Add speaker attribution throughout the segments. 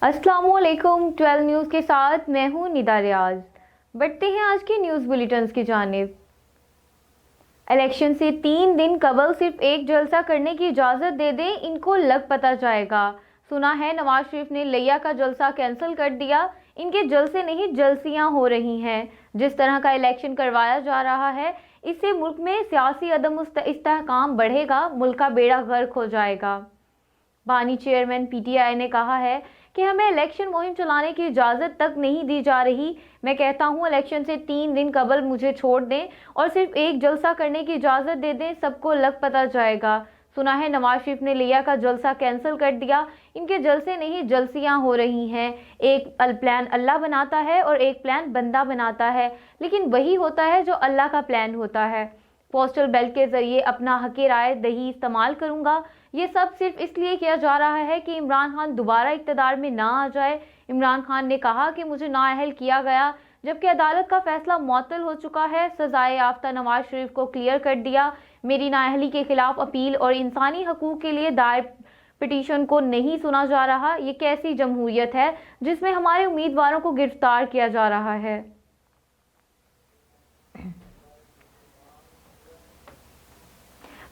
Speaker 1: अस्सलामुअलैकुम 12 न्यूज़ के साथ मैं हूं निदा रियाज। बढ़ते हैं आज के न्यूज़ बुलेटिन्स की जानिब। इलेक्शन से 3 दिन कबल सिर्फ एक जलसा करने की इजाज़त दे दें, इनको लग पता जाएगा। सुना है नवाज शरीफ ने लिया का जलसा कैंसिल कर दिया। इनके जलसे नहीं जलसियां हो रही हैं। जिस तरह का इलेक्शन करवाया जा रहा है, इससे मुल्क में सियासी अदम इस्तेहकाम बढ़ेगा, मुल्क का बेड़ा गर्क हो जाएगा। बानी चेयरमैन पीटीआई ने कहा है कि हमें इलेक्शन मुहिम चलाने की इजाज़त तक नहीं दी जा रही। मैं कहता हूं इलेक्शन से 3 दिन कबल मुझे छोड़ दें और सिर्फ एक जलसा करने की इजाज़त दे दें, सबको लग पता जाएगा। सुना है नवाज शरीफ ने लिया का जलसा कैंसिल कर दिया। इनके जलसे नहीं जलसियां हो रही हैं। एक प्लान अल्लाह बनाता है और एक प्लान बंदा बनाता है, लेकिन वही होता है जो अल्लाह का प्लान होता है। पोस्टल बैलेट के जरिए अपना हक़ राय दही इस्तेमाल करूंगा। ये सब सिर्फ इसलिए किया जा रहा है कि इमरान खान दोबारा इक़्तिदार में ना आ जाए। इमरान खान ने कहा कि मुझे नाअहल किया गया, जबकि अदालत का फैसला मुअत्तल हो चुका है। सजाए याफ्ता नवाज शरीफ को क्लियर कर दिया। मेरी नाअहली के खिलाफ अपील और इंसानी हकूक़ के लिए दायर पिटीशन को नहीं सुना जा रहा। ये कैसी जमहूरियत है जिसमें हमारे उम्मीदवारों को गिरफ्तार किया जा रहा है।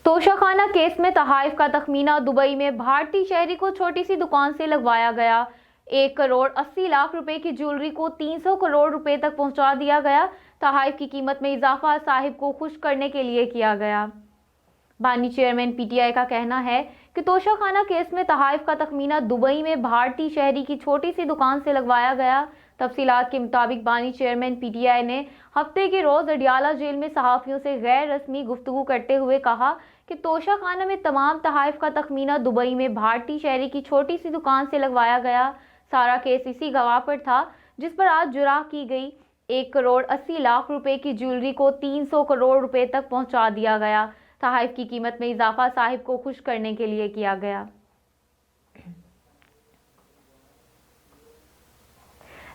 Speaker 1: तोशाखाना केस में तहाइफ का तखमीना। दुबई में भारतीय शहरी को छोटी सी दुकान से लगवाया गया। 1 करोड़ 80 लाख रुपए की ज्वेलरी को 300 करोड़ रुपए तक पहुंचा दिया गया। तहाइफ की कीमत में इजाफा साहिब को खुश करने के लिए किया गया। बानी चेयरमैन पीटीआई का कहना है कि तोशाखाना केस में तहाइफ का तखमीना दुबई में भारतीय शहरी की छोटी सी दुकान से लगवाया गया। तफसीलात के मुताबिक बानी चेयरमैन पीटीआई ने हफ्ते के रोज अडियाला जेल में सहाफ़ियों से गैर रस्मी गुफ्तगू करते हुए कहा कि तोशाखाना में तमाम तहाइफ का तखमीना दुबई में भारतीय शहरी की छोटी सी दुकान से लगवाया गया। सारा केस इसी गवाह पर था जिस पर आज जुरा की गई। 1 करोड़ 80 लाख रुपए की ज्वेलरी को 300 करोड़ रुपए तक पहुंचा दिया गया। तहाइफ की कीमत में इजाफा साहिब को खुश करने के लिए किया गया।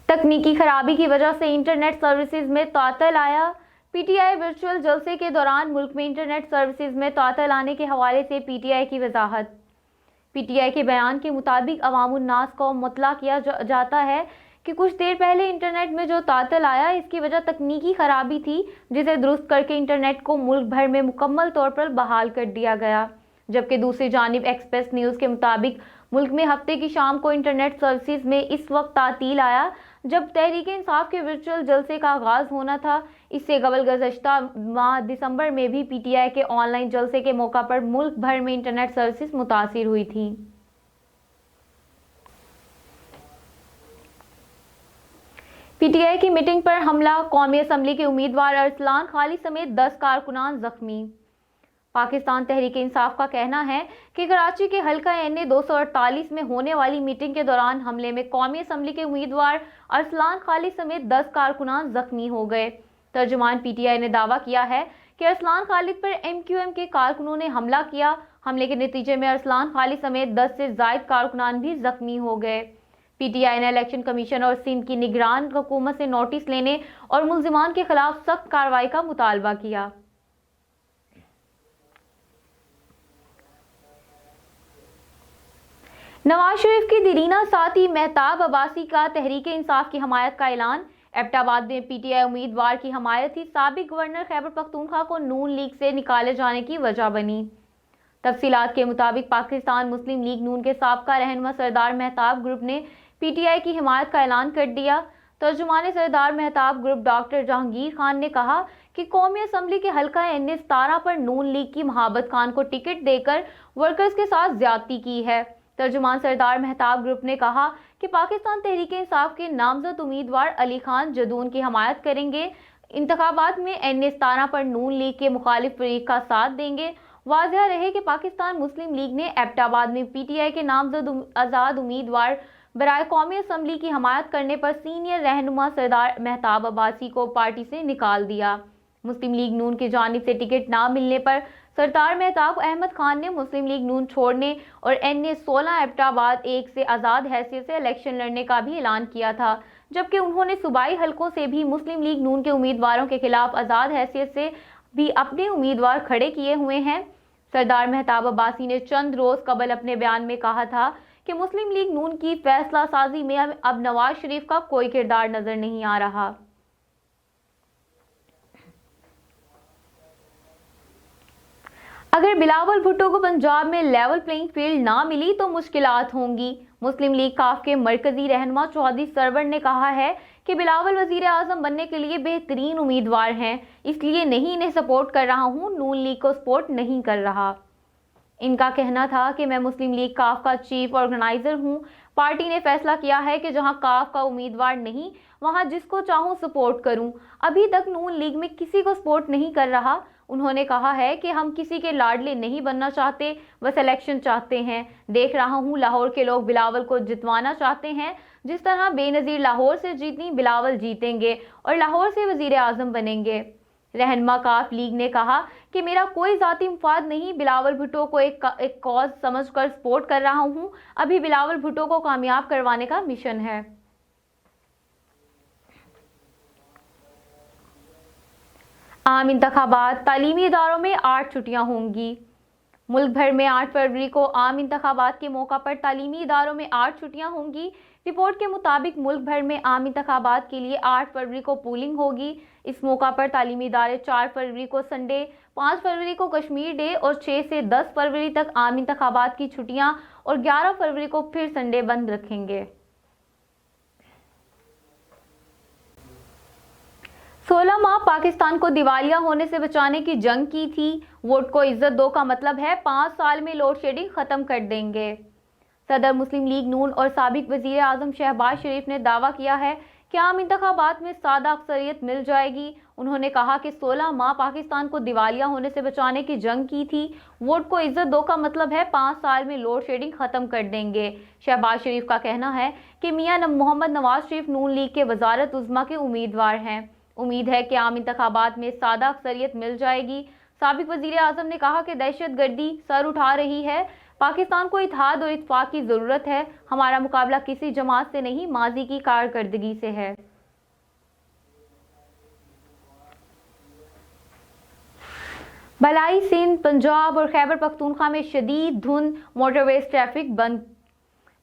Speaker 1: तकनीकी खराबी की वजह से इंटरनेट सर्विसेज में तातल आया। पीटीआई वर्चुअल जलसे के दौरान मुल्क में इंटरनेट सर्विसेज में तातल आने के हवाले से पीटीआई की वजाहत। पीटीआई के बयान के मुताबिक अवामुन्नास को मुतला किया जाता है कि कुछ देर पहले इंटरनेट में जो तातल आया, इसकी वजह तकनीकी खराबी थी, जिसे दुरुस्त करके इंटरनेट को मुल्क भर में मुकम्मल तौर पर बहाल कर दिया गया। जबकि दूसरी जानिब एक्सप्रेस न्यूज़ के मुताबिक मुल्क में हफ्ते की शाम को इंटरनेट सर्विसेज में इस वक्त तातील आया जब तहरीक इंसाफ के वर्चुअल जलसे का आगाज होना था। इससे कबल गुज़श्ता माह दिसंबर में भी पीटीआई के ऑनलाइन जलसे के मौका पर मुल्क भर में इंटरनेट सर्विसेज मुतासिर हुई थी। पीटीआई की मीटिंग पर हमला। कौमी असम्बली के उम्मीदवार अरसलान खाली समेत 10 कारकुनान जख्मी। पाकिस्तान तहरीक इंसाफ का कहना है कि कराची के हल्का एनए 248 में होने वाली मीटिंग के दौरान हमले में कौमी असम्बली के उम्मीदवार अरसलान खाली समेत 10 कारकुनान जख्मी हो गए। तर्जुमान पीटीआई ने दावा किया है कि अरसलान खालिद पर एमक्यूएम के कारकुनों ने हमला किया। हमले के नतीजे में अरसलान खाली समेत 10 से जायद कारकुनान भी जख्मी हो गए। पीटीआई ने इलेक्शन कमीशन और सिंध की निगरान हुकूमत से नोटिस लेने और मुल्जिमान के खिलाफ सख्त कार्रवाई का मुतालबा किया। नवाज शरीफ की दीरीना साथी महताब अब्बासी का तहरीक इंसाफ की हमायत का ऐलान। एबटाबाद में पीटीआई उम्मीदवार की हमायत ही साबिक गवर्नर खैबर पख्तूनख्वा को नून लीग से निकाले जाने की वजह बनी। तफसीलात के मुताबिक पाकिस्तान मुस्लिम लीग नून के साबका रहनुमा सरदार महताब ग्रुप ने पीटीआई की हिमायत का ऐलान कर दिया। तर्जुमान सरदार महताब ग्रुप डॉक्टर जहांगीर खान ने कहा कि कौमी असम्बली के हल्का एनए 17 पर नून लीग की महाबत खान को टिकट देकर वर्कर्स के साथ ज्यादती की है। तर्जुमान सरदार महताब ग्रुप ने कहा कि पाकिस्तान तहरीक इंसाफ के नामजद उम्मीदवार अली खान जदून की हमायत करेंगे। इंतखाबात में एनए 17 पर नून लीग के मुखालिफ फरीक का साथ देंगे। वाज़ेह रहे कि पाकिस्तान मुस्लिम लीग ने एबटाबाद में पीटीआई के नामजद आज़ाद उम्मीदवार बराए कौमी असम्बली की हमायत करने पर सीनियर रहनुमा सरदार महताब अब्बासी को पार्टी से निकाल दिया। मुस्लिम लीग नून की जानिब से टिकट ना मिलने पर सरदार महताब अहमद खान ने मुस्लिम लीग नून छोड़ने और एनए 16 एबटाबाद 1 से आज़ाद हैसियत से इलेक्शन लड़ने का भी ऐलान किया था, जबकि उन्होंने सूबाई हलकों से भी मुस्लिम लीग नून के उम्मीदवारों के खिलाफ आज़ाद हैसियत से भी अपने उम्मीदवार खड़े किए हुए हैं। सरदार महताब अब्बासी ने चंद रोज कबल अपने बयान में कहा था कि मुस्लिम लीग नून की फैसला साजी में अब नवाज शरीफ का कोई किरदार नजर नहीं आ रहा। अगर बिलावल भुट्टो को पंजाब में लेवल प्लेइंग फील्ड ना मिली तो मुश्किलात होंगी। मुस्लिम लीग काफ के मरकजी रहनुमा चौधरी सरवर ने कहा है कि बिलावल वजीर आजम बनने के लिए बेहतरीन उम्मीदवार हैं, इसलिए नहीं इन्हें सपोर्ट कर रहा हूं, नून लीग को सपोर्ट नहीं कर रहा। इनका कहना था कि मैं मुस्लिम लीग काफ का चीफ ऑर्गेनाइजर हूं। पार्टी ने फैसला किया है कि जहां काफ का उम्मीदवार नहीं वहां जिसको चाहूं सपोर्ट करूं। अभी तक नून लीग में किसी को सपोर्ट नहीं कर रहा। उन्होंने कहा है कि हम किसी के लाडले नहीं बनना चाहते, बस इलेक्शन चाहते हैं। देख रहा हूं लाहौर के लोग बिलावल को जितवाना चाहते हैं। जिस तरह बेनज़ीर लाहौर से जीती बिलावल जीतेंगे और लाहौर से वजीर आजम बनेंगे। रहनुमा काफ लीग ने कहा कि मेरा कोई जाती मफाद नहीं, बिलावल भुट्टो को एक कॉज समझकर सपोर्ट कर रहा हूं। अभी बिलावल भुट्टो को कामयाब करवाने का मिशन है। आम इंतखाबात, तालीमी इदारों में 8 छुट्टियां होंगी। मुल्क भर में 8 फरवरी को आम इंतखाबात के मौका पर तालीमी इदारों में 8 छुट्टियां होंगी। रिपोर्ट के मुताबिक मुल्क भर में आम इंतखाबात के लिए 8 फरवरी को पोलिंग होगी। इस मौका पर तालीमी इदारे 4 फरवरी को संडे, 5 फरवरी को कश्मीर डे और 6 से 10 फरवरी तक आम इंतखाबात की छुट्टियां और 11 फरवरी को फिर संडे बंद रखेंगे। 16 माह पाकिस्तान को दिवालिया होने से बचाने की जंग की थी। वोट को इज्जत दो का मतलब है 5 साल में लोड शेडिंग खत्म कर देंगे। सदर मुस्लिम लीग नून और साबिक वजीर आजम शहबाज शरीफ ने दावा किया है कि आम इंतखाबात में सादा अक्सरियत मिल जाएगी। उन्होंने कहा कि 16 माह पाकिस्तान को दिवालिया होने से बचाने की जंग की थी। वोट को इज्जत दो का मतलब है 5 साल में लोड शेडिंग खत्म कर देंगे। शहबाज शरीफ का कहना है कि मियां मोहम्मद नवाज शरीफ नून लीग के वजारत उज़्मा के उम्मीदवार हैं। उम्मीद है कि आम इंतखाबात में सादा अक्सरियत मिल जाएगी। साबिक वजीर आजम ने कहा कि दहशतगर्दी सर उठा रही है। पाकिस्तान को इत्तेहाद और इत्तेफाक की ज़रूरत है। हमारा मुकाबला किसी जमात से नहीं, माजी की कारकर्दगी से है। भलाई सिंध, पंजाब और खैबर पख्तूनख्वा में शदीद धुंध, मोटरवेज ट्रैफिक बंद।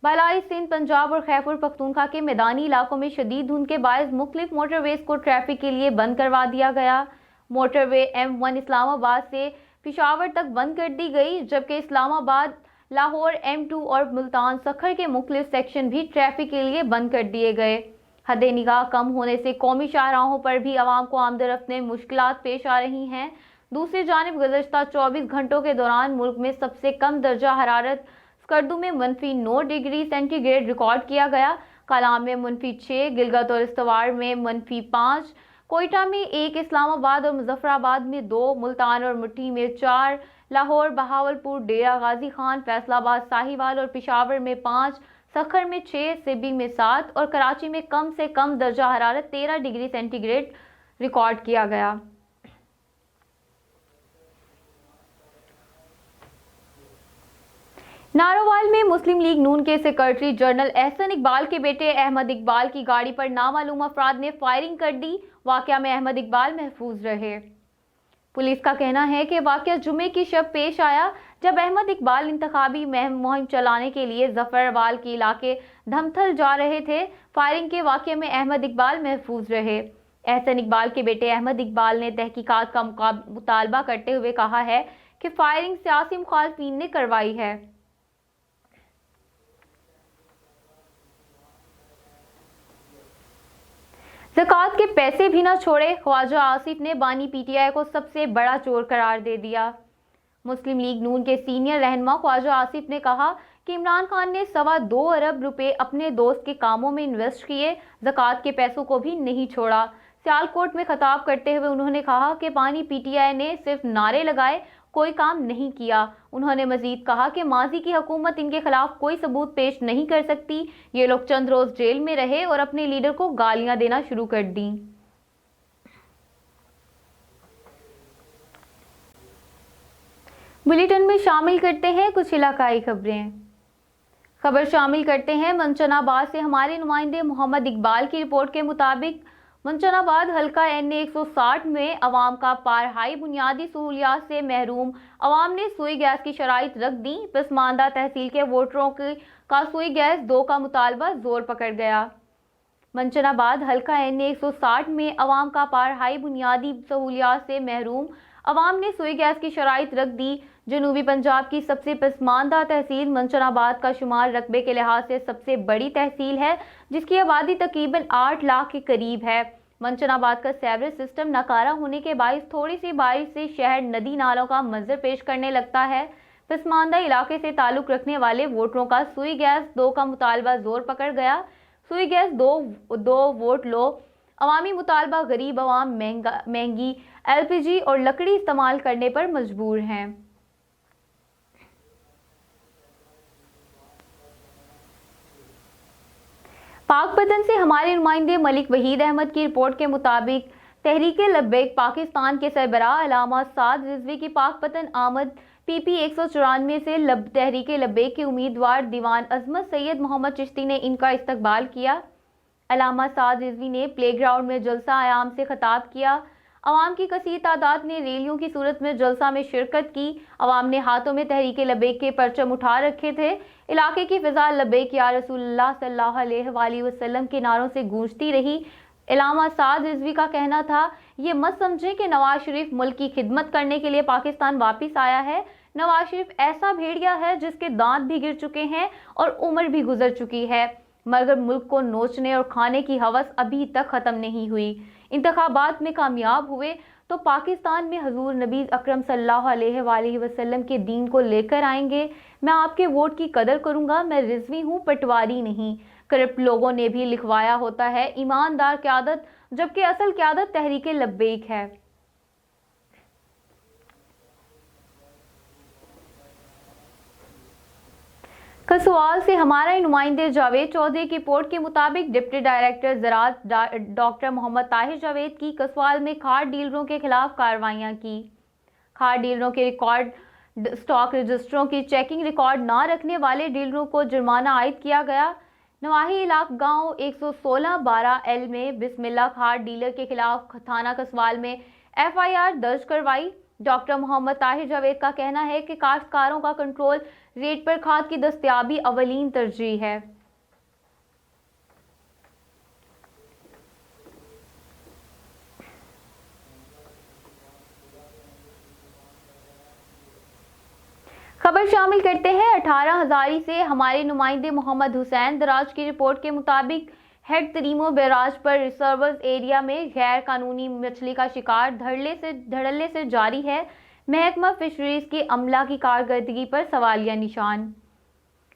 Speaker 1: भलाई सिंध, पंजाब और खैबर पख्तूनख्वा के मैदानी इलाकों में शदीद धुंध के बायस मुख्तलिफ मोटरवेज को ट्रैफिक के लिए बंद करवा दिया गया। मोटरवे M1 इस्लामाबाद से पिशावर तक बंद कर दी गई, जबकि इस्लामाबाद, लाहौर M2 और मुल्तान सखर के मुख्तलिफ सेक्शन भी ट्रैफिक के लिए बंद कर दिए गए। हद निगाह कम होने से कौमी शाहराहों पर भी आवाम को आमद-ओ-रफ्त में मुश्किलात पेश आ रही हैं। दूसरी जानिब गुज़श्ता 24 घंटों के दौरान मुल्क में सबसे कम दर्जा हरारत स्कर्दू में -9 डिग्री सेंटीग्रेड रिकॉर्ड किया गया। कलाम में -6, गिलगित और इस्तवार में -5, कोयटा में 1, इस्लामाबाद और मुजफ्फराबाद में 2, मुल्तान और मुट्ठी में 4, लाहौर, बहावलपुर, डेरा गाजी खान, फैसलाबाद, साहिवाल और पिशावर में 5, सखर में 6, सिबी में 7 और कराची में कम से कम दर्जा हरारत 13 डिग्री सेंटीग्रेड रिकॉर्ड किया गया। नारोवाल में मुस्लिम लीग नून के सेक्रेटरी जनरल एहसन इकबाल के बेटे अहमद इकबाल की गाड़ी पर नामालूम अफराद ने फायरिंग कर दी। वाकया में अहमद इकबाल महफूज रहे। पुलिस का कहना है कि वाकया जुमे की शब पेश आया जब अहमद इकबाल इंतखाबी मुहिम चलाने के लिए जफरवाल के इलाके धमथल जा रहे थे। फायरिंग के वाकये में अहमद इकबाल महफूज रहे। एहसन इकबाल के बेटे अहमद इकबाल ने तहकीकात का मुतालबा करते हुए कहा है कि फायरिंग सियासी मुखालफिन ने करवाई है। ज़कात के पैसे भी न छोड़े, ख्वाजा आसिफ ने बानी PTI को सबसे बड़ा चोर करार दे दिया। मुस्लिम लीग नून के सीनियर रहनुमा ख्वाजा आसिफ ने कहा कि इमरान खान ने 2.25 अरब रुपए अपने दोस्त के कामों में इन्वेस्ट किए, ज़कात के पैसों को भी नहीं छोड़ा। सियालकोट में खिताब करते हुए उन्होंने कहा कि बानी PTI ने सिर्फ नारे लगाए, कोई काम नहीं किया। उन्होंने मजीद कहा कि माजी की हुकूमत इनके खिलाफ कोई सबूत पेश नहीं कर सकती। ये लोग चंद रोज जेल में रहे और अपने लीडर को गालियां देना शुरू कर दी। बुलेटिन में शामिल करते हैं कुछ इलाकाई खबरें। खबर शामिल करते हैं मंचनाबाद से हमारे नुमाइंदे मोहम्मद इकबाल की रिपोर्ट के मुताबिक मंचनाबाद हल्का NA 160 में अवाम का पढ़ाई बुनियादी सहूलियात से महरूम अवाम ने सुई गैस की शराइत रख दी। पसमानदा तहसील के वोटरों का सुई गैस 2 का मुतालबा जोर पकड़ गया। मंचनाबाद हल्का NA 160 में अवाम का पढ़ाई बुनियादी सहूलियात से महरूम अवाम ने सुई गैस की शराइत रख दी। जनूबी पंजाब की सबसे पसमानदा तहसील मंचनाबाद का शुमार रकबे के लिहाज से सबसे बड़ी तहसील है, जिसकी आबादी तकरीबन 8 लाख के करीब है। मंचनाबाद का सेवरेज सिस्टम नाकारा होने के बायस थोड़ी सी बारिश से शहर नदी नालों का मंजर पेश करने लगता है। पसमानदा इलाके से ताल्लुक रखने वाले वोटरों का सुई गैस 2 का मुतालबा जोर पकड़ गया। सुई गैस दो वोट लो। अवामी मुतालबा गरीब अवाम महंगी LPG और लकड़ी इस्तेमाल करने पर मजबूर हैं। पाकपतन से हमारे नुमाइंदे मलिक वहीद अहमद की रिपोर्ट के मुताबिक तहरीके लब्बैक पाकिस्तान के सरबराह अलामा साद रिजवी की पाकपतन आमद PP 194 से तहरीके लब्बैक के उम्मीदवार दीवान अजमत सैयद मोहम्मद चिश्ती ने इनका इस्तकबाल किया। अलामा साद रिजवी ने प्ले ग्राउंड में जलसा आयाम से खिताब किया। अवाम की कसीर तादाद ने रैलियों की सूरत में जलसा में शिरकत की। अवाम ने हाथों में तहरीके लब्बैक के परचम उठा रखे थे। इलाके की फिजा लब्बैक या रसूलुल्लाह सल्लल्लाहु अलैहि वसल्लम के नारों से गूंजती रही। अलामा साद रिजवी का कहना था, ये मत समझें कि नवाज शरीफ मुल्क की खिदमत करने के लिए पाकिस्तान वापस आया है। नवाज शरीफ ऐसा भेड़िया है जिसके दांत भी गिर चुके हैं और उम्र भी गुजर चुकी है, मगर मुल्क को नोचने और खाने की हवस अभी तक ख़त्म नहीं हुई। इंतखाबात में कामयाब हुए तो पाकिस्तान में हजूर नबी अकरम सल्लल्लाहु अलैहि वसल्लम के दीन को लेकर आएंगे। मैं आपके वोट की कदर करूंगा। मैं रिजवी हूँ, पटवारी नहीं। करप्ट लोगों ने भी लिखवाया होता है ईमानदार क़यादत, जबकि असल क़यादत तहरीके लब्बैक है। कसवाल से हमारा नुमाइंदे जावेद चौधरी की रिपोर्ट के मुताबिक डिप्टी डायरेक्टर ज़राअत डॉक्टर मोहम्मद ताहिर जावेद की कसवाल में खाद डीलरों के खिलाफ कार्रवाइयाँ की। खाद डीलरों के रिकॉर्ड स्टॉक रजिस्टरों की चेकिंग रिकॉर्ड ना रखने वाले डीलरों को जुर्माना आयद किया गया। नवाही इलाका गाँव 116-12L में बिस्मिल्लाह खाद डीलर के खिलाफ थाना कसवाल में FIR दर्ज करवाई। डॉक्टर मोहम्मद ताहिर जावेद का कहना है कि काश्तकारों का कंट्रोल रेट पर खाद की दस्तयाबी अवलीन तरजीह है। खबर शामिल करते हैं 18 हजारी से हमारे नुमाइंदे मोहम्मद हुसैन दराज की रिपोर्ट के मुताबिक हेड तरीमो बैराज पर रिजर्व एरिया में गैर कानूनी मछली का शिकार धड़ल्ले से जारी है। महकमा फिशरीज के अमला की कारकर्दगी पर सवालिया निशान।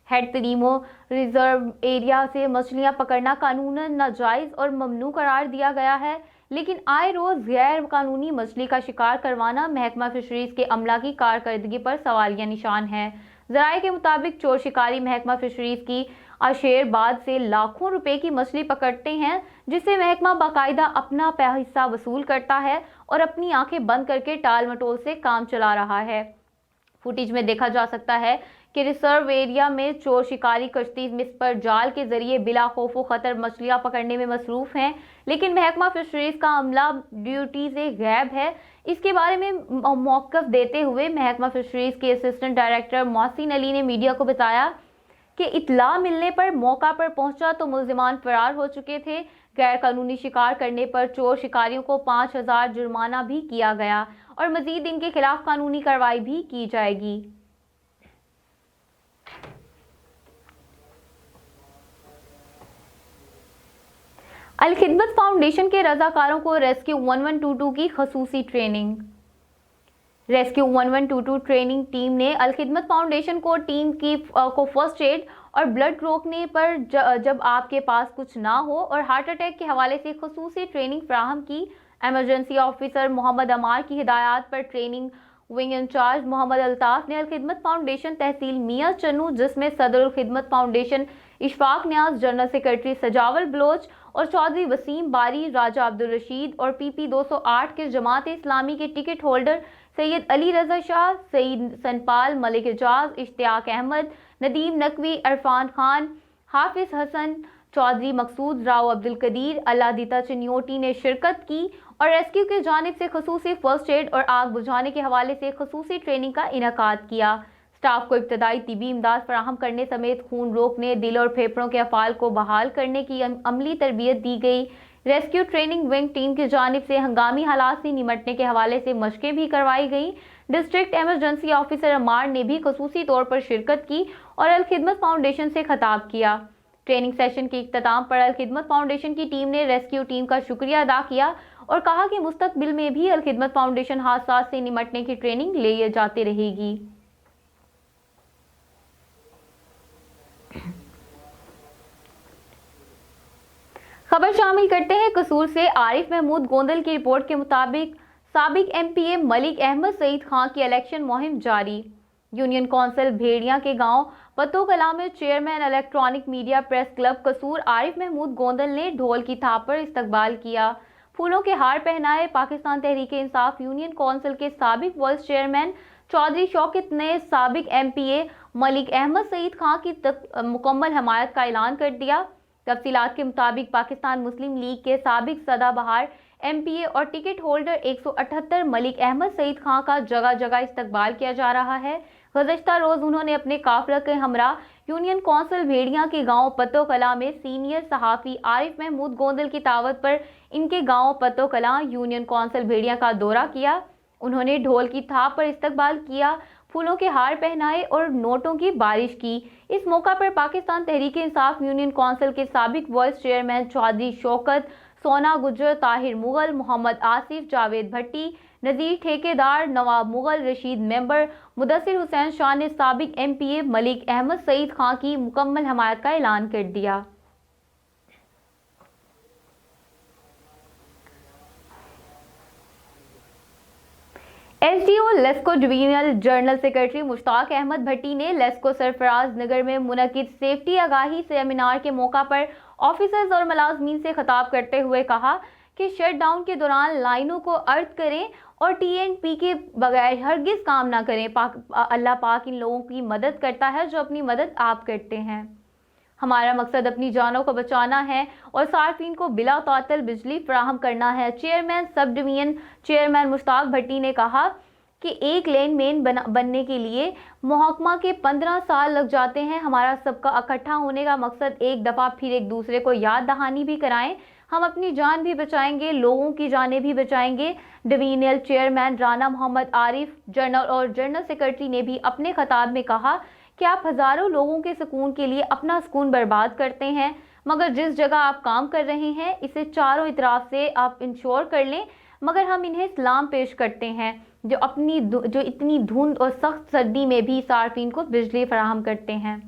Speaker 1: हेड तरीमो रिजर्व एरिया से मछलियां पकड़ना कानूनन नाजायज और ममनू करार दिया गया है, लेकिन आए रोज गैर कानूनी मछली का शिकार करवाना महकमा फिशरीज के अमला की कारकर्दगी पर सवालिया निशान है। जराये के मुताबिक चोर शिकारी महकमा फिशरीज की आशेरबाद से लाखों रुपए की मछली पकड़ते हैं, जिससे महकमा बाकायदा अपना हिस्सा वसूल करता है और अपनी आंखें बंद करके टाल मटोल से काम चला रहा है। फुटेज में देखा जा सकता है कि रिजर्व एरिया में चोर शिकारी कश्ती पर जाल के जरिए बिला खौफो खतर मछलियां पकड़ने में मसरूफ हैं, लेकिन महकमा फिशरीज का अमला ड्यूटी से गायब है। इसके बारे में मौक़िफ़ देते हुए महकमा फिशरीज के असिस्टेंट डायरेक्टर मोहसिन अली ने मीडिया को बताया कि इत्तला मिलने पर मौका पर पहुंचा तो मुल्जिमान फरार हो चुके थे। गैर कानूनी शिकार करने पर चोर शिकारियों को 5000 जुर्माना भी किया गया और मजीद इनके खिलाफ कानूनी कार्रवाई भी की जाएगी। अल खिदमत फाउंडेशन के रजाकारों को रेस्क्यू 1122 की खसूसी ट्रेनिंग। रेस्क्यू 1122 ट्रेनिंग टीम ने अल खिदमत फाउंडेशन को टीम को फर्स्ट एड और ब्लड रोकने पर जब आपके पास कुछ ना हो और हार्ट अटैक के हवाले से खसूसी ट्रेनिंग फराहम की। एमरजेंसी ऑफिसर मोहम्मद अमार की हिदायत पर training wing incharge Mohammad Altaf ने अल खिदमत फाउंडेशन तहसील मियां चन्नू, जिसमें सदर अल खिदमत फाउंडेशन इशफाक न्याज, जनरल सेक्रेटरी सजावल बलोच और चौधरी वसीम बारी, राजा अब्दुल रशीद और PP 208 के जमात इस्लामी के टिकट होल्डर सैयद अली रजा शाह, सईद सनपाल, मलिक एजाज, इश्तियाक अहमद, नदीम नकवी, इरफान खान, हाफिज हसन, चौधरी मकसूद राव अब्दुल कदीर अल्लादीता चिन्योटी ने शिरकत की और रेस्क्यू की जानिब से खसूसी फर्स्ट एड और आग बुझाने के हवाले से खसूसी ट्रेनिंग का इनेकाद किया। स्टाफ को इब्तदाई तिबी इमदाद फराहम करने समेत खून रोकने, दिल और फेफड़ों के अफ़ाल को बहाल करने की अमली तरबियत दी गई। रेस्क्यू ट्रेनिंग विंग टीम की जानिब से हंगामी हालात से निमटने के हवाले से मशकें भी करवाई गई। डिस्ट्रिक्ट एमरजेंसी ऑफिसर अमार ने भी खसूसी तौर पर शिरकत की और अल खिदमत फाउंडेशन से खिताब किया। ट्रेनिंग सेशन के इख्तिताम पर अल खिदमत फाउंडेशन की टीम ने रेस्क्यू टीम का शुक्रिया अदा किया और कहा कि मुस्तकबिल में भी अल खिदमत फाउंडेशन हादसा से निमटने की ट्रेनिंग ले जाती रहेगी। खबर शामिल करते हैं कसूर से। आरिफ महमूद गोंदल की रिपोर्ट के मुताबिक साबिक एमपीए मलिक अहमद सईद खां की इलेक्शन मुहिम जारी। यूनियन कौंसिल भेड़िया के गांव पत्तो कला में chairman electronic media press club कसूर आरिफ महमूद गोंदल ने ढोल की थाप पर इस्तकबाल किया, फूलों के हार पहनाए। पाकिस्तान तहरीक इंसाफ यूनियन कौंसिल के साबिक वाइस चेयरमैन चौधरी शौकत ने साबिक एमपीए मलिक अहमद सईद खां की मुकम्मल हमायत का ऐलान कर दिया। तफसीलात के मुताबिक पाकिस्तान मुस्लिम लीग के साबिक सदाबहार एमपीए और टिकट होल्डर 178 मलिक अहमद सईद खां का जगह जगह इस्तकबाल किया जा रहा है। गुज़श्ता रोज उन्होंने अपने काफिला के हमरा यूनियन कौंसिल भेड़िया के गांव पत्तो कला में सीनियर सहाफ़ी आरिफ महमूद गोंदल की दावत पर इनके गांव पत्तो कला यूनियन कौंसिल भेड़िया का दौरा किया। उन्होंने ढोल की थाप पर इस्तकबाल किया, फूलों के हार पहनाए और नोटों की बारिश की। इस मौका पर पाकिस्तान तहरीक इंसाफ यूनियन कौंसिल के साबिक वाइस चेयरमैन चौधरी शौकत, सोना गुजर, ताहिर मुगल, मोहम्मद आसिफ, जावेद भट्टी, नज़ीर ठेकेदार, नवाब मुगल, रशीद मेंबर, मुदस्सिर हुसैन शाह ने साबिक एमपीए मलिक अहमद सईद खां की मुकम्मल हमायत का ऐलान कर दिया। SDO LESCO divisional general secretary Mushtaq Ahmed Bhatti ने लेस्को सरफराज नगर में मुनक्किद सेफ्टी आगाही सेमिनार के मौका पर ऑफिसर्स और मुलाजमीन से खिताब करते हुए कहा कि शटडाउन के दौरान लाइनों को अर्थ करें और टीएनपी के बगैर हरगिज काम ना करें। अल्लाह पाक इन लोगों की मदद करता है जो अपनी मदद आप करते हैं। हमारा मकसद अपनी जानों को बचाना है और सार्फिन को बिला तातल बिजली फराहम करना है। Chairman sub division chairman Mushtaq भट्टी ने कहा कि एक लेन मेन बनने के लिए महकमा के 15 साल लग जाते हैं। हमारा सबका इकट्ठा होने का मकसद एक दफ़ा फिर एक दूसरे को याद दहानी भी कराएं। हम अपनी जान भी बचाएंगे, लोगों की जानें भी बचाएंगे। Divisional chairman Rana Mohammad Arif general और जनरल सेक्रेटरी ने भी अपने खिताब में कहा कि आप हज़ारों लोगों के सुकून के लिए अपना सुकून बर्बाद करते हैं, मगर जिस जगह आप काम कर रहे हैं इसे चारों इतराफ से आप इंश्योर कर लें। मगर हम इन्हें सलाम पेश करते हैं जो इतनी धुंध और सख्त सर्दी में भी सार्फिन को बिजली फराहम करते हैं।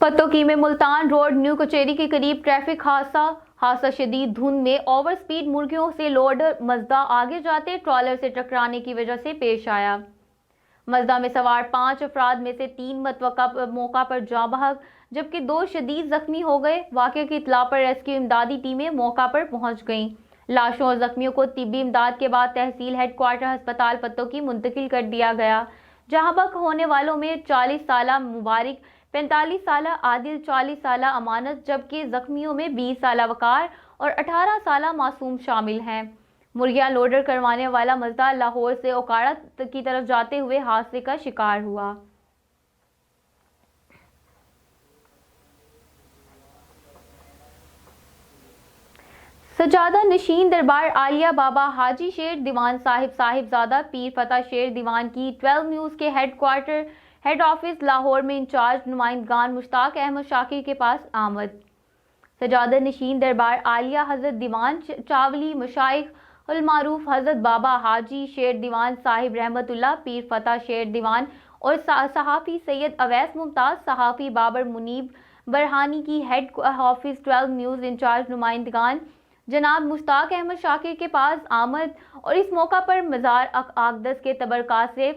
Speaker 1: पत्तोकी में मुल्तान रोड न्यू कचेरी के करीब ट्रैफिक हादसा शदीद धुंध में ओवर स्पीड मुर्गियों से लोड मजदा आगे जाते ट्रॉलर से टकराने की वजह से पेश आया। मजदा में सवार 5 अफराद में से 3 मतवक्का मौका पर जाँ बहक जबकि 2 शदीद जख्मी हो गए। वाक़े की इत्तला पर रेस्क्यू इमदादी टीमें मौका पर पहुंच गईं। लाशों और जख्मियों को तिब्बी इमदाद के बाद तहसील हेडक्वार्टर अस्पताल पत्तोकी मुंतकिल कर दिया गया। जहाँ बहक होने वालों में 40 साला मुबारक, 45 साला आदिल, 40 साला अमानत जबकि जख्मियों में 20 साला वकार और 18 साला मासूम शामिल हैं। मुर्गियां लोडर करवाने वाला मजदा लाहौर से ओकाड़ा की तरफ जाते हुए हादसे का शिकार हुआ। सजादा नशीन दरबार आलिया बाबा हाजी शेर दीवान साहिबजादा पीर फतेह शेर दीवान की 12 न्यूज़ के हेड ऑफिस लाहौर में इंचार्ज नुमाइंदगान मुश्ताक अहमद शाकिर के पास आमद। सजादा नशीन दरबार आलिया हजरत दीवान चावली मशाइख उल मारूफ हजरत बाबा हाजी शेर दीवान साहिब रहमतुल्लाह पीर फतेह शेर दीवान और सहाफ़ी सैयद अवैस मुमताज़ सहाफ़ी बाबर मुनीब बरहानी की हेड ऑफिस 12 न्यूज़ इंचार्ज नुमाइंदगान जनाब मुश्ताक अहमद शाकिर के पास आमद और इस मौका पर मज़ार अक़दस के तबरका से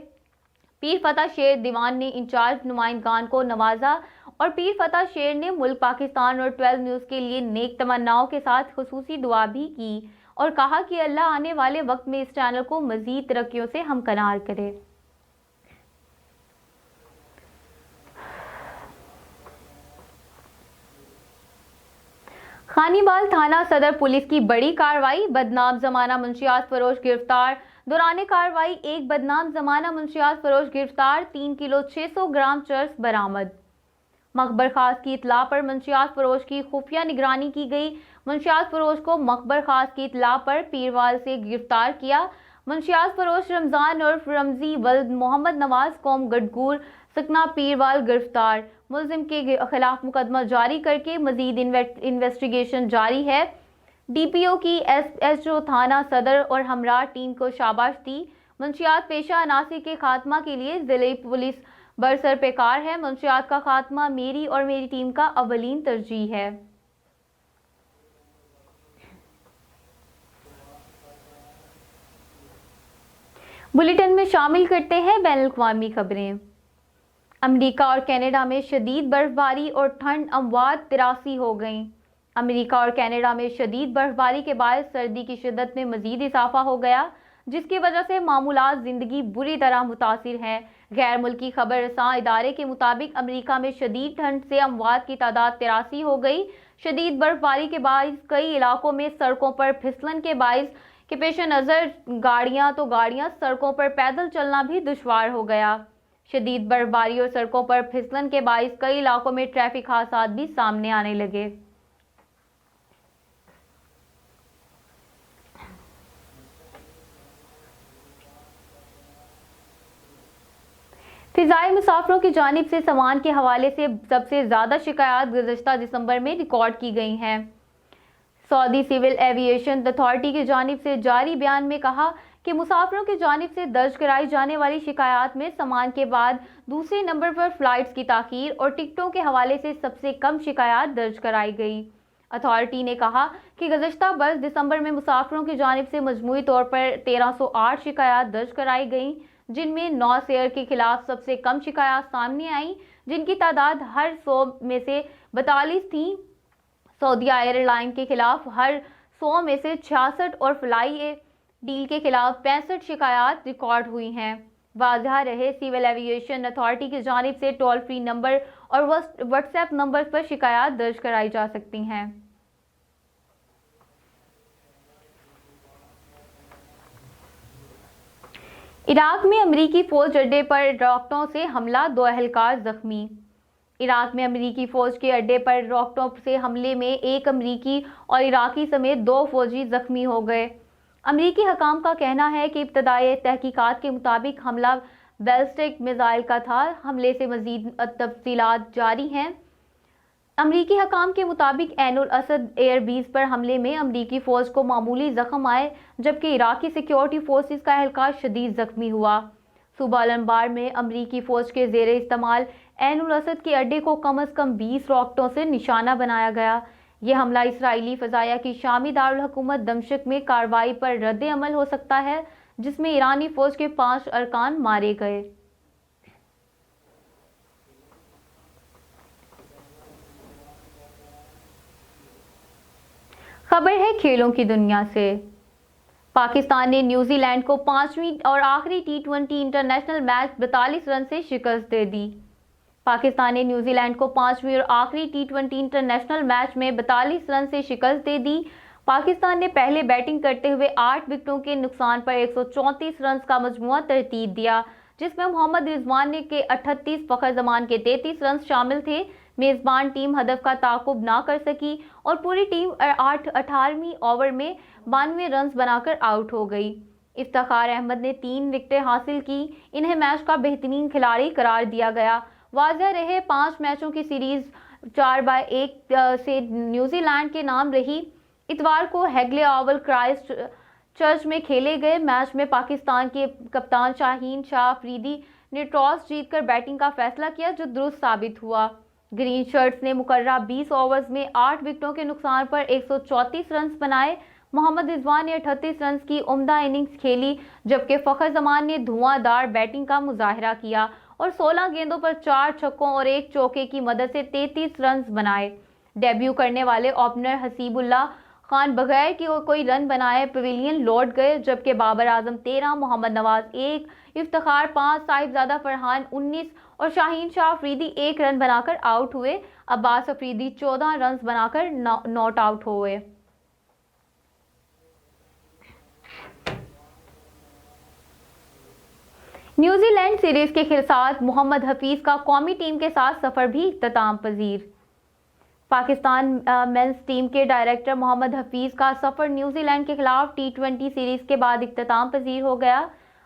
Speaker 1: पीर फतेह शेर दीवान ने इंचार्ज नुमाइंदगान को नवाजा और पीर फतेह शेर ने मुल्क पाकिस्तान और 12 न्यूज़ के लिए नेक तमन्नाओं के साथ खुसूसी दुआ भी की और कहा कि अल्लाह आने वाले वक्त में इस चैनल को मज़ीद तरक्कियों से हमकनार करे। खानीबाल थाना सदर पुलिस की बड़ी कार्रवाई, बदनाम जमाना मुंशियात फरोश गिरफ्तार। दौरान कार्रवाई एक बदनाम जमाना मुंशियात फरोश गिरफ्तार, 3 किलो 600 ग्राम चर्स बरामद। मकबर खास की इतला पर मुंशियात फरोश की खुफिया निगरानी की गई। मुंशियात फरोश को मकबर खास की इतला पर पीरवाल से गिरफ्तार किया। मुंशियात फरोश रमजान उर्फ रमजी वल्द मोहम्मद नवाज कौम गडगूर सकना पीरवाल गिरफ्तार। मुलजिम के खिलाफ मुकदमा जारी करके मजीद इन्वेस्टिगेशन जारी है। डीपीओ की एसएचओ थाना सदर और हमरा टीम को शाबाश दी। मुंशियात पेशा अनासी के खात्मा के लिए जिले पुलिस बरसर पेकार है। मुंशियात का खात्मा मेरी और मेरी टीम का अवलीन तरजीह है। बुलेटिन में शामिल करते हैं बैनुल-अक़वामी खबरें। अमेरिका और कनाडा में शदीद बर्फबारी और ठंड, अमवात 83 हो गई। अमेरिका और कनाडा में शदीद बर्फबारी के बाद सर्दी की शिद्दत में मजीद इजाफा हो गया, जिसकी वजह से मामूलात ज़िंदगी बुरी तरह मुतासिर हैं। गैर मुल्की खबर रसां इदारे के मुताबिक अमेरिका में शदीद ठंड से अमवात की तादाद 83 हो गई। शदीद बर्फबारी के बायस कई इलाकों में सड़कों पर फिसलन के बायस के पेश नज़र गाड़ियां सड़कों पर पैदल चलना भी दुश्वार हो गया। शदीद बर्फबारी और सड़कों पर फिसलन के बायस कई इलाकों में ट्रैफिक हादसा भी सामने आने लगे। फिजाई मुसाफिरों की जानिब से सामान के हवाले से सबसे ज़्यादा शिकायत गुज़श्ता दिसंबर में रिकॉर्ड की गई हैं। सऊदी सिविल एविएशन अथॉरिटी की जानिब से जारी बयान में कहा कि मुसाफिरों की जानिब से दर्ज कराई जाने वाली शिकायत में सामान के बाद दूसरे नंबर पर फ़्लाइट्स की ताख़ीर और टिकटों के हवाले से सबसे कम शिकायत दर्ज कराई गई। अथॉरिटी ने कहा कि गुज़श्ता बरस दिसंबर में मुसाफिरों की जानिब से मजमूई तौर पर 1308 शिकायत दर्ज कराई गई, जिनमें नॉर्थ एयर के खिलाफ सबसे कम शिकायत सामने आई, जिनकी तादाद हर 100 में से 42 थी। सऊदी एयरलाइन के खिलाफ हर 100 में से 66 और फ्लाई डील के खिलाफ 65 शिकायत रिकॉर्ड हुई हैं। वाज़ह रहे, सिविल एविएशन अथॉरिटी की जानिब से टोल फ्री नंबर और व्हाट्सएप नंबर पर शिकायत दर्ज कराई जा सकती हैं। इराक में अमरीकी फौज अड्डे पर रॉकेटों से हमला, 2 एहलकार जख्मी। इराक में अमरीकी फ़ौज के अड्डे पर रॉकेटों से हमले में एक अमरीकी और इराकी समेत 2 फौजी जख्मी हो गए। अमरीकी हकाम का कहना है कि इब्तदाई तहकीकात के मुताबिक हमला बैलिस्टिक मिसाइल का था। हमले से मजीद तफसीलात जारी हैं। अमरीकी हकाम के मुताबिक ऐनुल असद एयरबेस पर हमले में अमरीकी फ़ौज को मामूली जख्म आए, जबकि इराकी सिक्योरिटी फोर्सेस का एहलकार शदीद जख्मी हुआ। सूबा अल-अंबार में अमरीकी फ़ौज के ज़ेरे इस्तेमाल ऐनुल असद के अड्डे को कम अज़ कम 20 रॉकेटों से निशाना बनाया गया। यह हमला इसराइली फ़ज़ाया की शामी दारुल हुकूमत दमिश्क में कार्रवाई पर रद्द अमल हो सकता है, जिसमें ईरानी फ़ौज के 5 अरकान मारे गए। खबर है खेलों की दुनिया से। पाकिस्तान ने न्यूजीलैंड को 5वीं और आखिरी T20 इंटरनेशनल मैच 42 रन से शिकस्त दे दी। पाकिस्तान ने न्यूजीलैंड को 5वीं और आखिरी T20 इंटरनेशनल मैच में 42 रन से शिकस्त दे दी। पाकिस्तान ने पहले बैटिंग करते हुए 8 विकेटों के नुकसान पर 134 रन का मजमूआ तरतीब दिया, जिसमें मोहम्मद रिजवान के 38, फ़खर जमान के 33 रन शामिल थे। मेज़बान टीम हदफ का ताक़ुब ना कर सकी और पूरी टीम 18वीं ओवर में 92 रन बनाकर आउट हो गई। इफ्तिखार अहमद ने 3 विकेटें हासिल की। इन्हें मैच का बेहतरीन खिलाड़ी करार दिया गया। वाज़ह रहे 5 मैचों की सीरीज़ 4-1 से न्यूजीलैंड के नाम रही। इतवार को हैगले ओवल क्राइस्ट चर्च में खेले गए मैच में पाकिस्तान के कप्तान शाहीन शाह अफरीदी ने टॉस जीतकर बैटिंग का फैसला किया, जो दुरुस्त साबित हुआ। ग्रीन शर्ट्स ने मुकर्रर 20 ओवर्स में 8 विकेटों के नुकसान पर 134 रन बनाए। मोहम्मद रिजवान ने 38 रन की उम्दा इनिंग्स खेली, जबकि फ़खर जमान ने धुआंधार बैटिंग का मुजाहरा किया और 16 गेंदों पर 4 छक्कों और 1 चौके की मदद से 33 रन बनाए। डेब्यू करने वाले ओपनर हसीबुल्लाह खान बगैर कि कोई रन बनाए पवेलियन लौट गए, जबकि बाबर आजम 13, मोहम्मद नवाज 1, इफ्तिखार 5, साहिबजादा फरहान 19 और शाहीन शाह अफरीदी 1 रन बनाकर आउट हुए। अब्बास अफरीदी 14 रन बनाकर नॉट आउट हुए। न्यूजीलैंड सीरीज के साथ मोहम्मद हफीज का कौमी टीम के साथ सफर भी इख्तिताम पजीर। पाकिस्तान मेंस टीम के डायरेक्टर मोहम्मद हफीज का सफर न्यूजीलैंड के खिलाफ T20 सीरीज के बाद इख्तिताम पजीर हो गया।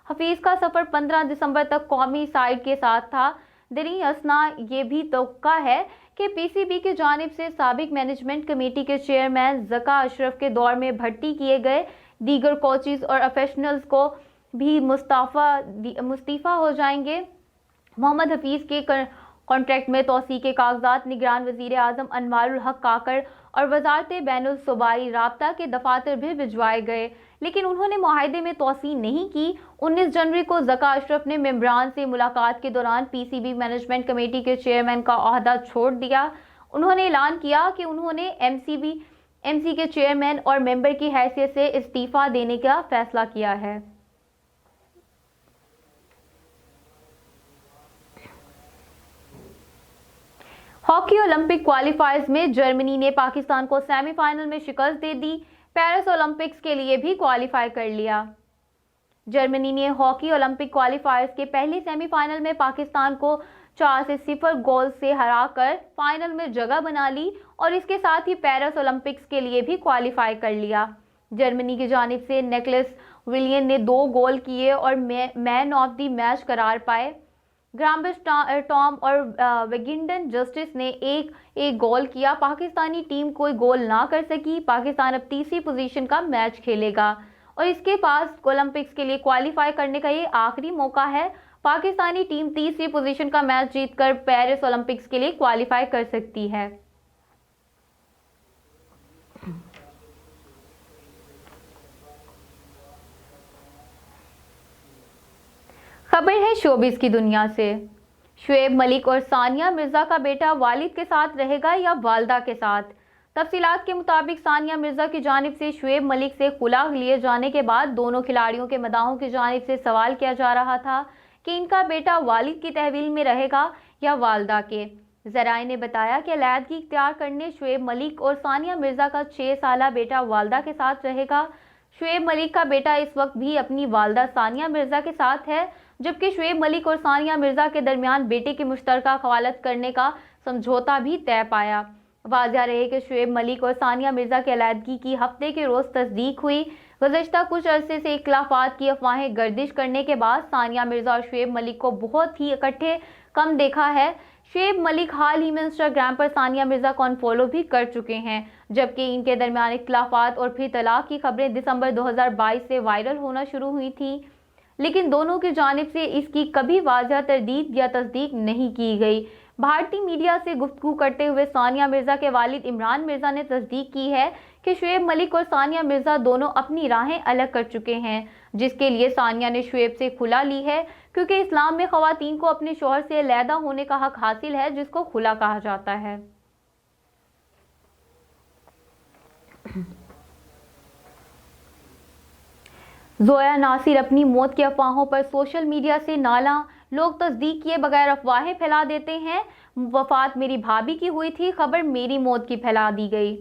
Speaker 1: हफीज का सफर 15 दिसंबर तक कौमी साइड के साथ था। दरी असना ये भी तौक़ा है कि PCB की जानिब से साबिक मैनेजमेंट कमेटी के चेयरमैन ज़का अशरफ के दौर में भर्ती किए गए दीगर कोचेस और प्रोफेशनल्स को भी मुस्तफ़ा हो जाएंगे। मोहम्मद हफीज के कॉन्ट्रैक्ट में तोसी के कागजात निगरान वज़ीर आज़म अनवारुल हक काकड़ और वजारत बैनुल सूबाई राब्ता के दफातर भी भिजवाए गए, लेकिन उन्होंने मुआहदे में तोसी नहीं की। 19 जनवरी को ज़का अशरफ ने मेंबरान से मुलाकात के दौरान PCB मैनेजमेंट कमेटी के चेयरमैन का ओहदा छोड़ दिया। उन्होंने ऐलान किया कि उन्होंने MC के चेयरमैन और मेंबर की हैसियत से इस्तीफ़ा देने का फैसला किया है। हॉकी ओलंपिक क्वालिफायर्स में जर्मनी ने पाकिस्तान को सेमीफाइनल में शिकस्त दे दी। पेरिस ओलंपिक्स के लिए भी क्वालिफाई कर लिया। जर्मनी ने हॉकी ओलंपिक क्वालिफायर्स के पहले सेमीफाइनल में पाकिस्तान को 4-0 गोल से हराकर फाइनल में जगह बना ली और इसके साथ ही पेरिस ओलंपिक्स के लिए भी क्वालिफाई कर लिया। जर्मनी की जानिब से निकलस विलियन ने 2 गोल किए और मैन ऑफ द मैच करार पाए। ग्राम्बिस टॉम और वेगिंडन जस्टिस ने एक गोल किया। पाकिस्तानी टीम कोई गोल ना कर सकी। पाकिस्तान अब तीसरी पोजीशन का मैच खेलेगा और इसके पास ओलंपिक्स के लिए क्वालिफाई करने का ये आखिरी मौका है। पाकिस्तानी टीम तीसरी पोजीशन का मैच जीतकर पेरिस ओलंपिक्स के लिए क्वालिफाई कर सकती है। खबर है शोबिस की दुनिया से। शुएब मलिक और सानिया मिर्जा का बेटा वालिद के साथ रहेगा या वालदा के साथ? तफसीलात के मुताबिक सानिया मिर्जा की जानिब से शुएब मलिक से खुला लिए जाने के बाद दोनों खिलाड़ियों के मदाहों की जानिब से सवाल किया जा रहा था कि इनका बेटा वालिद की तहवील में रहेगा या वालदा के। ज़राए ने बताया कि अलहदगी इख्तियार करने शुएब मलिक और सानिया मिर्जा का 6 साला बेटा वालदा के साथ रहेगा। शुएब मलिक का बेटा इस वक्त भी अपनी वालदा सानिया मिर्जा के साथ है, जबकि शुएब मलिक और सानिया मिर्जा के दरमियान बेटे की मुश्तरका खवालत करने का समझौता भी तय पाया। वाज़िया रहे कि शुएब मलिक और सानिया मिर्जा की अलहदगी की हफ्ते के रोज़ तस्दीक हुई। गुज़श्ता कुछ अरसे से इख्तिलाफ़ात की अफवाहें गर्दिश करने के बाद सानिया मिर्जा और शुएब मलिक को बहुत ही इकट्ठे कम देखा है। शुएब मलिक हाल ही में इंस्टाग्राम पर सानिया मिर्जा को अनफॉलो भी कर चुके हैं, जबकि इनके दरमियान इख्तिलाफ़ात और फिर तलाक की खबरें दिसंबर 2022 से वायरल होना शुरू हुई थी, लेकिन दोनों की जानिब से इसकी कभी वाज़ह तरदीद या तस्दीक नहीं की गई। भारतीय मीडिया से गुफ्तगू करते हुए सानिया मिर्जा के वालिद इमरान मिर्जा ने तस्दीक की है कि शुएब मलिक और सानिया मिर्जा दोनों अपनी राहें अलग कर चुके हैं, जिसके लिए सानिया ने शुएब से खुला ली है, क्योंकि इस्लाम में ख़वातीन को अपने शौहर से अलहदा होने का हक हासिल है, जिसको खुला कहा जाता है। जोया नासिर अपनी मौत की अफवाहों पर सोशल मीडिया से नाला। लोग तस्दीक किए बगैर अफवाहें फैला देते हैं। वफात मेरी भाभी की हुई थी, खबर मेरी मौत की फैला दी गई।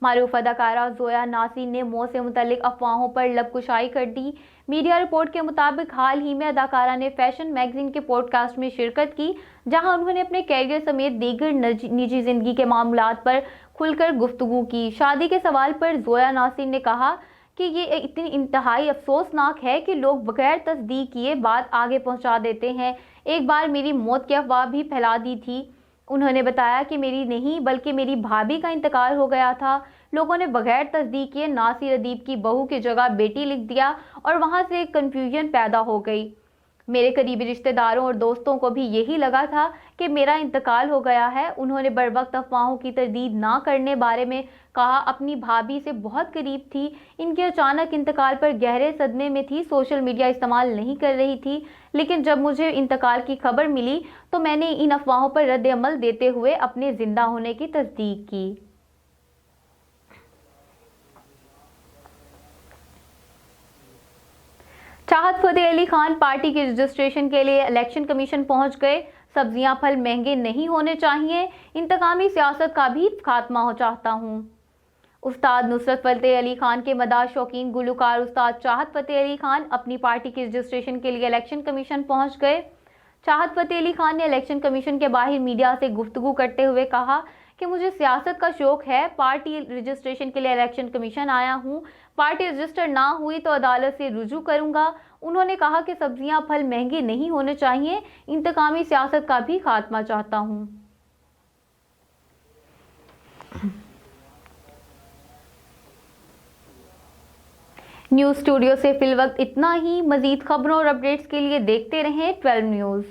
Speaker 1: मारूफ अदाकारा जोया नासिर ने मौत से मुतल्लिक अफवाहों पर लबकुशाई कर दी। मीडिया रिपोर्ट के मुताबिक हाल ही में अदाकारा ने फैशन मैगजीन के पॉडकास्ट में शिरकत की, जहां उन्होंने अपने कैरियर समेत दीगर निजी जिंदगी के मामलात पर खुलकर गुफ्तगू की। शादी के सवाल पर जोया नासिर ने कहा कि ये इतनी इंतहाई अफसोसनाक है कि लोग बगैर तस्दीक किए बात आगे पहुंचा देते हैं। एक बार मेरी मौत की अफवाह भी फैला दी थी। उन्होंने बताया कि मेरी नहीं बल्कि मेरी भाभी का इंतकाल हो गया था। लोगों ने बगैर तस्दीक किए नासिर अदीब की बहू की जगह बेटी लिख दिया और वहां से कन्फ्यूजन पैदा हो गई। मेरे करीबी रिश्तेदारों और दोस्तों को भी यही लगा था कि मेरा इंतकाल हो गया है। उन्होंने बरवक्त अफवाहों की तरदीद ना करने बारे में कहा। अपनी भाभी से बहुत करीब थी। इनके अचानक इंतकाल पर गहरे सदमे में थी। सोशल मीडिया इस्तेमाल नहीं कर रही थी, लेकिन जब मुझे इंतकाल की खबर मिली तो मैंने इन अफवाहों पर रद्द अमल देते हुए अपने जिंदा होने की तस्दीक की। चाहत फतेह अली खान पार्टी के रजिस्ट्रेशन के लिए इलेक्शन कमीशन पहुंच गए। सब्जियां फल महंगे नहीं होने चाहिए, इंतकामी सियासत का भी खात्मा हो चाहता हूँ। उस्ताद नुसरत फ़तेह अली खान के मदाह शौकीन गुलकार उस्ताद चाहत फ़तेह अली खान अपनी पार्टी के रजिस्ट्रेशन के लिए इलेक्शन कमीशन पहुंच गए। चाहत फ़तेह अली खान ने इलेक्शन कमीशन के बाहर मीडिया से गुफ्तगू करते हुए कहा कि मुझे सियासत का शौक है, पार्टी रजिस्ट्रेशन के लिए इलेक्शन कमीशन आया हूं, पार्टी रजिस्टर ना हुई तो अदालत से रुजू करूंगा। उन्होंने कहा कि सब्जियां फल महंगे नहीं होने चाहिए, इंतकामी सियासत का भी खात्मा चाहता हूं। न्यूज़ स्टूडियो से फिलवक्त इतना ही। मज़ीद खबरों और अपडेट्स के लिए देखते रहें 12 न्यूज़।